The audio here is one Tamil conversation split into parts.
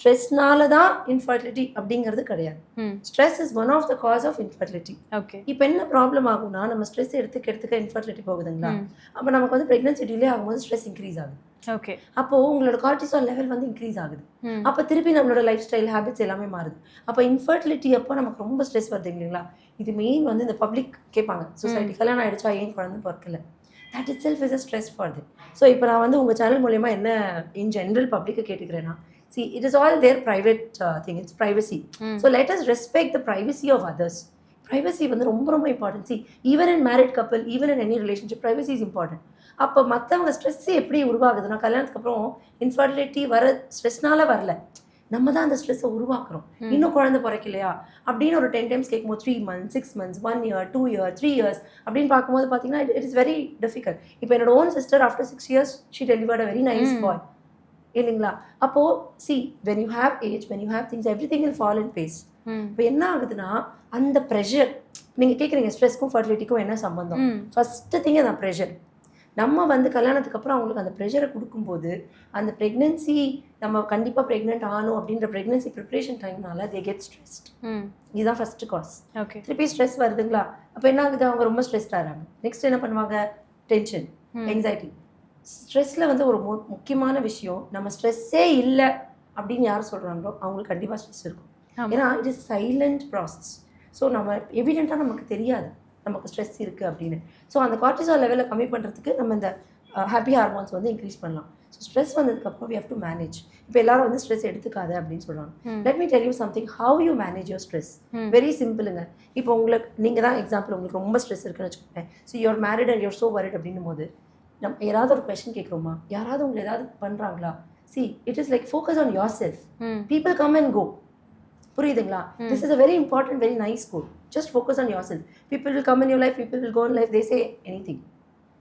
ஸ்ட்ரெஸ்னால தான் இன்ஃபர்டிலிட்டி அப்படிங்கிறது கிடையாது. Stress is one of the cause of infertility. Okay. இப்போ என்ன ப்ராப்ளம் ஆகும்னா, நம்ம ஸ்ட்ரெஸ் எடுத்துக்க இன்ஃபர்டிலிட்டி போகுதுங்களா, அப்போ நமக்கு வந்து ப்ரெக்னன்சி டிலே ஆகும்போது ஸ்ட்ரெஸ் இன்க்ரீஸ் ஆகுது. ஓகே. அப்போ உங்களோட கார்டிசால் லெவல் வந்து இன்க்ரீஸ் ஆகுது. அப்போ திருப்பி நம்மளோட லைஃப் ஸ்டைல் ஹேபிட்ஸ் எல்லாமே மாறுது. அப்போ இன்ஃபர்டிலிட்டி அப்போ நமக்கு ரொம்ப ஸ்ட்ரெஸ் வருது இல்லைங்களா. இது மெயின் வந்து இந்த பப்ளிக் கேட்பாங்க, சொசைட்டி கல்யாணம் ஆயிடுச்சா ஏன் குழந்தை பிறக்கல, that itself is a stress for them. So இப்போ நான் வந்து உங்கள் சேனல் மூலயமா என்ன இன் ஜென்ரல் பப்ளிக்கை கேட்டுக்கிறேன்னா, see it is all their private thing, it's privacy. So let us respect the privacy of others. Privacy வந்து ரொம்ப ரொம்ப important. See, even in married couple, even in any relationship, privacy is important. அப்போ மற்றவங்க ஸ்ட்ரெஸ் எப்படி உருவாகுதுன்னா, கல்யாணத்துக்கு அப்புறம் இன்ஃபர்டிலிட்டி வர ஸ்ட்ரெஸ்னால வரல, நம்ம தான் அந்த ஸ்ட்ரெஸ்ஸை உருவாக்குறோம். இன்னும் குழந்தை பிறக்கலையா அப்படின்னு ஒரு 10 டைம்ஸ் கேட்கும்போது 3 months 6 months 1 year 2 year 3 years அப்படின்னு பார்க்கும்போது பார்த்தீங்கன்னா இட் இஸ் வெரி டிஃபிகல்ட். இப்போ என்னோட own sister after 6 years she delivered a very nice boy. இல்லைங்களா. அப்போ see when you have age, when you have things, everything will fall in place. இப்போ என்ன ஆகுதுன்னா, அந்த ப்ரெஷர் நீங்க கேட்குறீங்க ஸ்ட்ரெஸ்க்கும் ஃபர்டிலிட்டிக்கும் என்ன சம்பந்தம். ஃபர்ஸ்ட் திங் அந்த ப்ரெஷர். நம்ம வந்து கல்யாணத்துக்கு அப்புறம் அவங்களுக்கு அந்த ப்ரெஷரை கொடுக்கும்போது அந்த ப்ரெக்னென்சி நம்ம கண்டிப்பாக ப்ரெக்னென்ட் ஆகணும் அப்படின்ற ப்ரெக்னென்சி ப்ரிப்ரேஷன் டைம்னால தே கெட் ஸ்ட்ரெஸ்ட். இதுதான் ஃபர்ஸ்ட் காஸ். ஓகே. திருப்பி ஸ்ட்ரெஸ் வருதுங்களா, அப்போ என்ன ஆகுது, அவங்க ரொம்ப ஸ்ட்ரெஸ்ட் ஆகிறாங்க. நெக்ஸ்ட் என்ன பண்ணுவாங்க, டென்ஷன், எங்ஸைட்டி. ஸ்ட்ரெஸ்ஸில் வந்து ஒரு முக்கியமான விஷயம், நம்ம ஸ்ட்ரெஸ்ஸே இல்லை அப்படின்னு யார் சொல்கிறாங்களோ அவங்களுக்கு கண்டிப்பாக ஸ்ட்ரெஸ் இருக்கும். ஏன்னா it is silent process. So நம்ம எவிடெண்ட்டாக நமக்கு தெரியாது நமக்கு ஸ்ட்ரெஸ் இருக்குது அப்படின்னு. ஸோ அந்த கார்டிசால் லெவலில் கம்மி பண்ணுறதுக்கு நம்ம இந்த ஹாப்பி ஹார்மோன்ஸ் வந்து இன்க்ரீஸ் பண்ணலாம். ஸோ ஸ்ட்ரெஸ் வந்ததுக்கப்புறம் வி ஹேவ் டு மேனேஜ். இப்போ எல்லாரும் வந்து ஸ்ட்ரெஸ் எடுத்துக்காது அப்படின்னு சொல்கிறாங்க. Let me tell you something, how you manage your stress. Very சிம்பிளுங்க. இப்போ உங்களுக்கு நீங்கள் தான் எக்ஸாம்பிள், உங்களுக்கு ரொம்ப ஸ்ட்ரெஸ் இருக்குன்னு வச்சுக்கோங்க. So your married and your so worried அப்படின்னும் போது நம்ம யாராவது ஒரு கொஸ்டின் கேட்குறோமா, யாராவது உங்களை ஏதாவது பண்ணுறாங்களா, see it is like focus on yourself. People come and go. புரியுதுங்களா. This is a very important very nice goal. Just focus on yourself. People will come in your life, people will go in life, they say anything.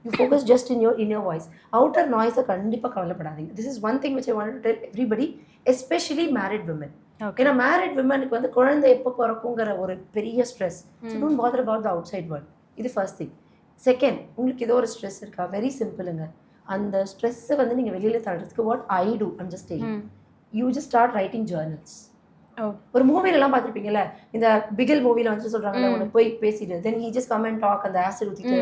You focus just in your voice. Outer நாய்ஸை கண்டிப்பாக கவலைப்படாதீங்க. This is one thing which I want to tell everybody, especially married women. ஏன்னா மேரிட் விமனுக்கு வந்து குழந்தை எப்போ பிறக்குங்கிற ஒரு பெரிய stress. So don't bother about the outside world. இது ஃபர்ஸ்ட் திங். செகண்ட், உங்களுக்கு ஏதோ ஒரு ஸ்ட்ரெஸ் இருக்கா, வெரி சிம்பிளுங்க. அந்த ஸ்ட்ரெஸ்ஸை வந்து நீங்கள் வெளியில் தள்ளுறதுக்கு what I do, I'm just telling, you just start writing journals. ஒரு மூவிலெல்லாம் பார்த்துருப்பீங்கல்ல, இந்த பிகில் மூவியில் வந்து சொல்கிறாங்கல்ல, உனக்கு போய் பேசிட்டு then he just come and talk, அந்த ஆசிட் ஊற்றிட்டு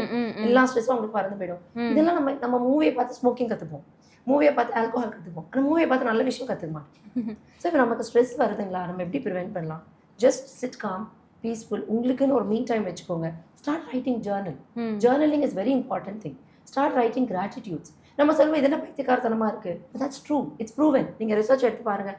எல்லா ஸ்ட்ரெஸ்ஸும் அவங்களுக்கு பறந்து போயிடும். இதெல்லாம் நம்ம மூவியை பார்த்து ஸ்மோக்கிங் கற்றுப்போம், மூவியை பார்த்து ஆல்கோஹால் கற்றுப்போம், ஆனால் மூவியை பார்த்து நல்ல விஷயம் கற்றுக்க மாட்டோம். ஸோ இப்போ நமக்கு ஸ்ட்ரெஸ் வருதுங்களா, நம்ம எப்படி ப்ரிவென்ட் பண்ணலாம்? Just chit com, peaceful. உங்களுக்குன்னு ஒரு மீன் டைம் வச்சுக்கோங்க. Start writing journal. Journaling is very important thing. Start writing கிராட்டிடியூட்ஸ். நம்ம சொல்லுவோம் இது என்ன பைத்தியக்காரத்தனமாக இருக்குது, தட்ஸ் ட்ரூ, இட்ஸ் ப்ரூவன். நீங்கள் ரிசர்ச் எடுத்து பாருங்கள்.